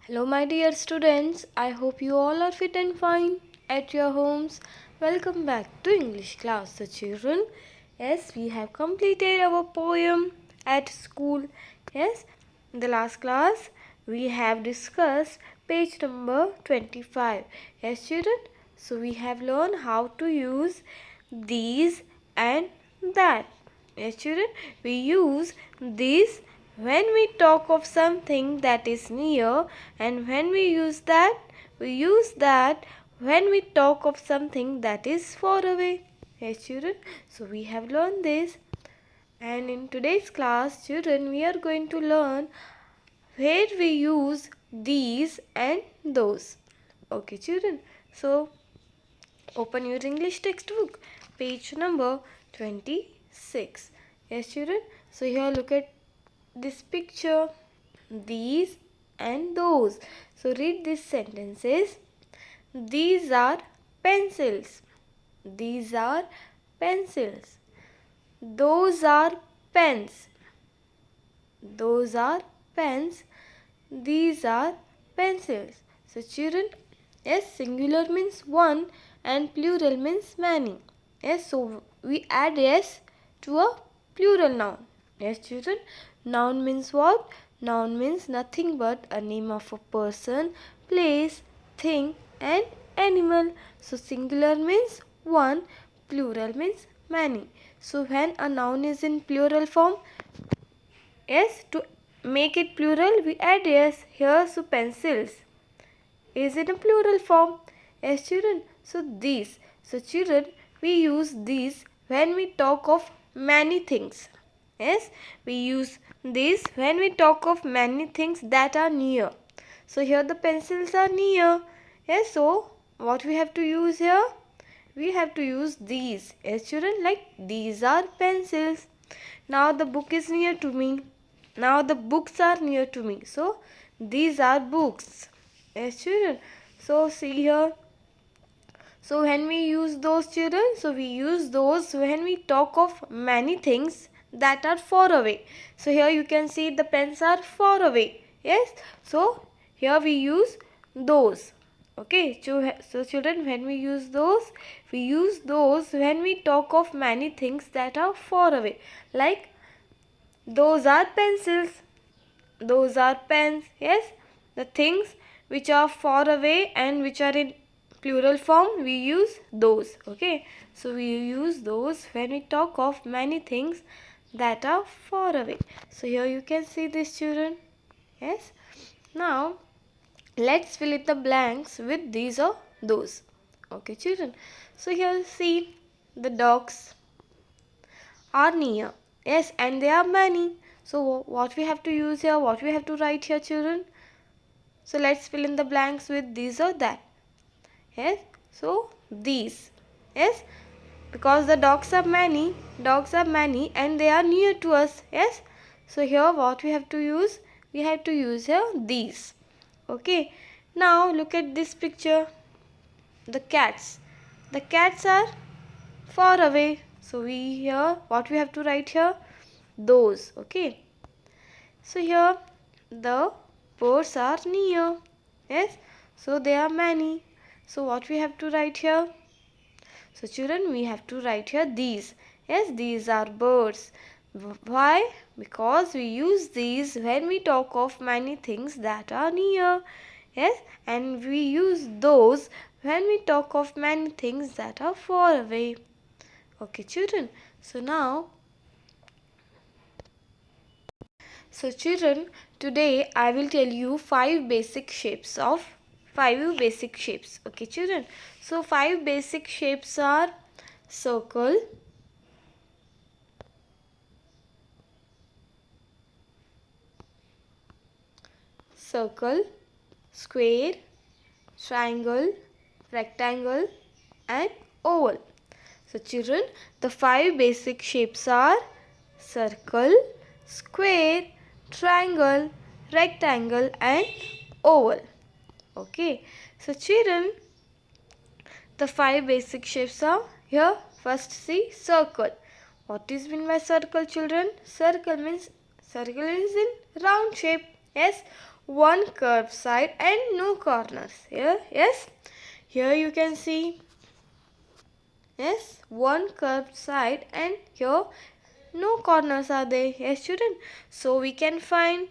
Hello, my dear students. I hope you all are fit and fine at your homes. Welcome back to English class, so children. Yes, we have completed our poem at school. Yes, in the last class we have discussed page number 25. Yes, children. So we have learned how to use these and that. Yes, children. We use these when we talk of something that is near, and when we use that when we talk of something that is far away. Yes, children. So we have learned this, and in today's class, children, we are going to learn where we use these and those. Okay, children. So open your English textbook, page number 26. Yes, children. So here look at this picture, these and those. So read these sentences. These are pencils. These are pencils. Those are pens. Those are pens. These are pencils. So children, yes, singular means one and plural means many. Yes, so we add s to a plural noun. Yes, children, noun means what? Noun means nothing but a name of a person, place, thing and animal. So singular means one, plural means many. So when a noun is in plural form, yes, to make it plural, we add s here. So pencils is in a plural form. Yes, children. So these. So children, we use these when we talk of many things. Yes, we use these when we talk of many things that are near. So here the pencils are near. Yes, so what we have to use here? We have to use these. Yes, children, like these are pencils. Now the book is near to me. Now the books are near to me. So these are books. Yes, children. So see here. So when we use those, children, so we use those when we talk of many things that are far away. So here you can see the pens are far away. Yes. So here we use those. Okay. So children, when we use those when we talk of many things that are far away. Like those are pencils. Those are pens. Yes, the things which are far away and which are in plural form, we use those. Okay, so we use those when we talk of many things that are far away. So here you can see this, children. Yes, now let's fill in the blanks with these or those. Okay, children. So here see the dogs are near. Yes, and there are many. So what we have to use here, what we have to write here, children? So let's fill in the blanks with this or that. Yes, so these. Yes, because the dogs are many and they are near to us. Yes, so here what we have to use? We have to use here these. Okay, now look at this picture. The cats. The cats are far away. So we here, what we have to write here? Those. Okay. So here the birds are near. Yes. So there are many. So what we have to write here? So children, we have to write here these. Yes, these are birds. Why? Because we use these when we talk of many things that are near. Yes, and we use those when we talk of many things that are far away. Okay, children. So children, today I will tell you five basic shapes. Okay, children. So five basic shapes are circle, square, triangle, rectangle and oval. So children, the five basic shapes are circle, square, triangle, rectangle and oval. Okay. So children, the five basic shapes are here. First see circle. What is meant by circle, children? Circle is in round shape. Yes. one curved side and no corners. Here, yes, here you can see, yes, one curved side and here no corners are there. Yes, children. So we can find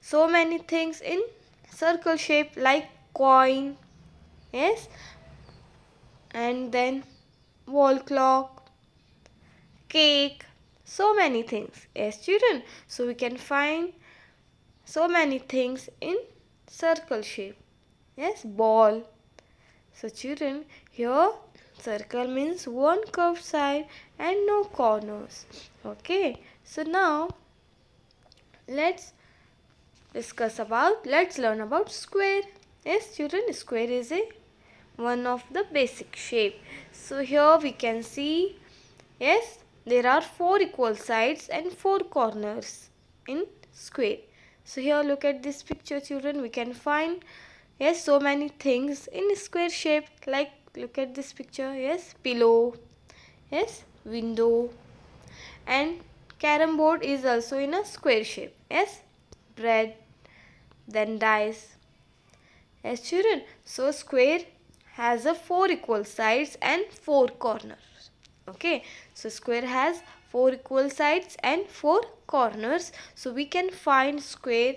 so many things in circle shape like coin, yes, and then wall clock, cake, so many things. Yes, children. So we can find so many things in circle shape. Yes, ball. So children, here circle means one curved side and no corners. Okay, so now let's learn about square. Yes, children, square is one of the basic shape. So here we can see, yes, there are 4 equal sides and 4 corners in square. So here look at this picture, children. We can find, yes, so many things in square shape. Like look at this picture. Yes, pillow, yes, window, and carom board is also in a square shape. Yes, bread, then dice. Yes, children. So square has a 4 equal sides and 4 corners. Okay, so square has 4 equal sides and 4 corners. So we can find square.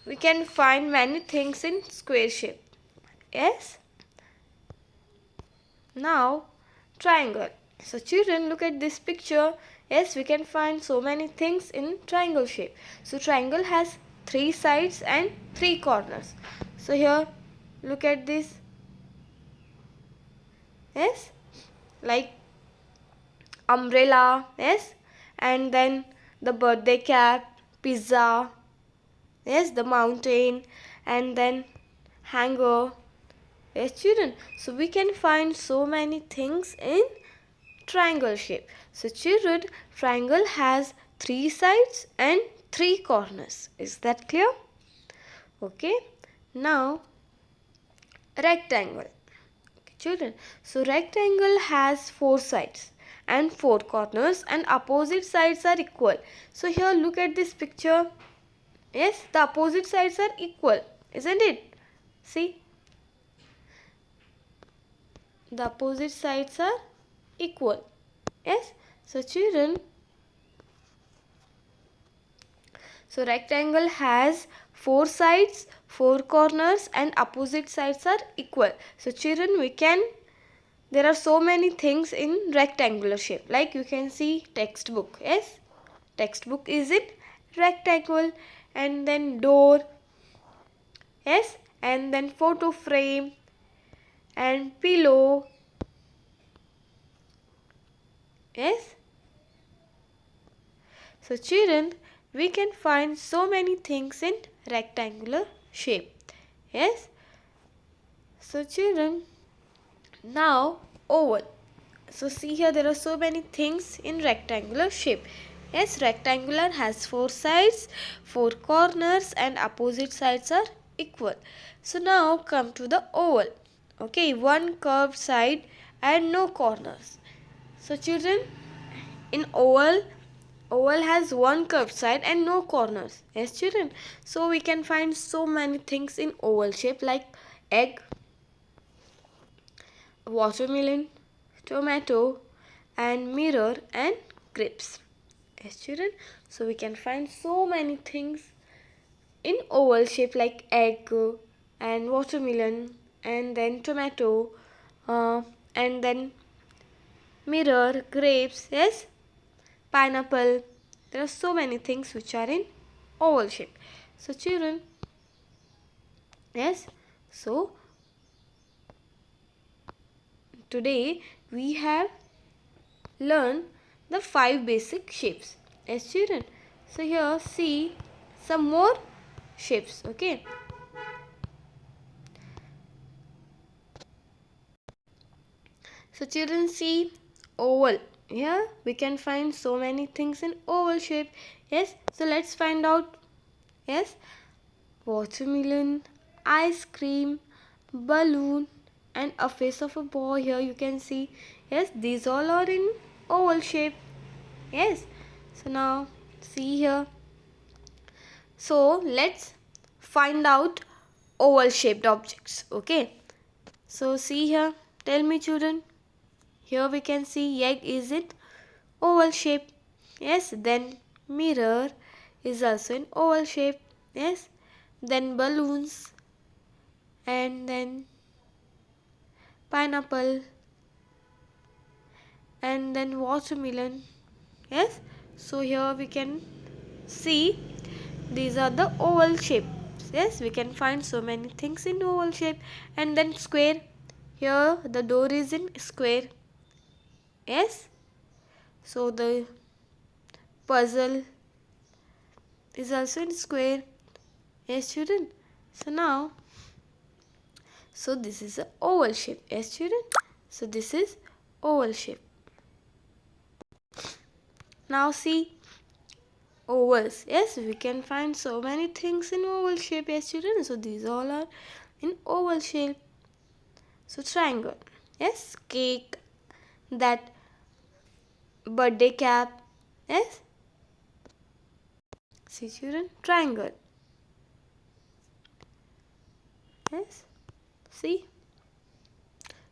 We can find many things in square shape. Yes. Now triangle. So children, look at this picture. Yes, we can find so many things in triangle shape. So triangle has 3 sides and 3 corners. So here look at this. Yes, like umbrella, yes, and then the birthday cap, pizza, yes, the mountain, and then hanger. Yes, children. So we can find so many things in triangle shape. So children, triangle has 3 sides and 3 corners. Is that clear? Okay. Now rectangle. Okay, children. So rectangle has 4 sides and 4 corners and opposite sides are equal. So here look at this picture. Yes, the opposite sides are equal, isn't it? See, the opposite sides are equal. Yes, so children, so rectangle has 4 sides, 4 corners and opposite sides are equal. So children, there are so many things in rectangular shape. Like you can see textbook. Yes, textbook is in rectangle, and then door. Yes, and then photo frame and pillow. Yes. So children, we can find so many things in rectangular shape. Yes. So children, now oval. So see here, there are so many things in rectangular shape. Yes, rectangular has 4 sides, 4 corners and opposite sides are equal. So now come to the oval. Okay, one curved side and no corners. So children, in oval has one curved side and no corners. Yes, children. So we can find so many things in oval shape like egg, watermelon, tomato, and mirror and grapes. Yes, children. So we can find so many things in oval shape like egg and watermelon and then tomato and then mirror, grapes, yes, pineapple. There are so many things which are in oval shape. So children, yes, so today we have learned the 5 basic shapes. Yes, children. So here see some more shapes. Okay. So children, see oval. Here we can find so many things in oval shape. Yes. So let's find out. Yes. Watermelon, ice cream, balloon, and a face of a boy. Here you can see. Yes, these all are in oval shape. Yes. So now see here. So let's find out oval shaped objects. Okay, so see here, tell me children. Here we can see egg is in oval shape. Yes, then mirror is also in oval shape. Yes, then balloons, and then pineapple, and then watermelon. Yes, so here we can see these are the oval shapes. Yes, we can find so many things in oval shape. And then square, here the door is in square. Yes, so the puzzle is also in square. Yes children, so now, so this is a oval shape. Yes children, so this is oval shape. Now see ovals. Yes, we can find so many things in oval shape. Yes children, so these all are in oval shape. So triangle. Yes, cake, that birthday cap. Yes, see children, triangle. Yes, see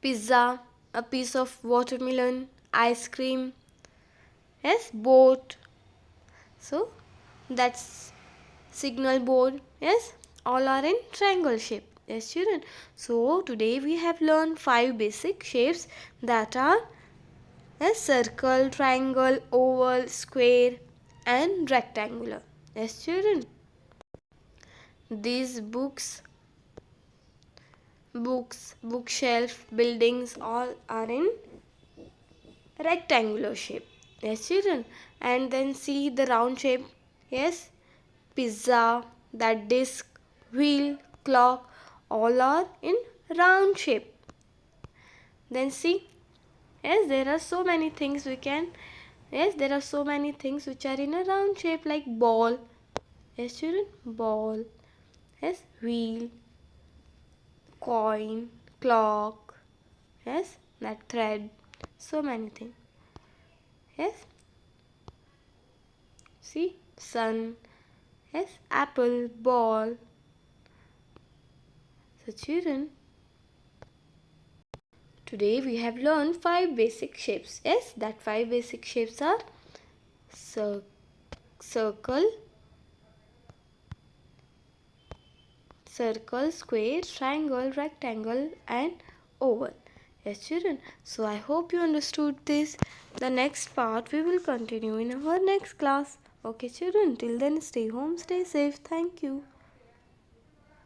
pizza, a piece of watermelon, ice cream. Yes, boat. So that's signal board. Yes, all are in triangle shape. Yes children, so today we have learned 5 basic shapes that are a circle, triangle, oval, square and rectangular. Yes children, these books, bookshelf, buildings all are in rectangular shape. Yes children, and then see the round shape. Yes, pizza, that disc, wheel, clock, all are in round shape. Then see, yes, there are so many things we can, yes, there are so many things which are in a round shape, like ball. Yes children, ball. Yes, wheel, coin, clock. Yes, that thread, so many things. Yes, see, sun. Yes, apple, ball. So children, today we have learned 5 basic shapes. Yes, that 5 basic shapes are circle, square, triangle, rectangle and oval. Yes children, so I hope you understood this. The next part we will continue in our next class. Okay children, till then stay home, stay safe. Thank you.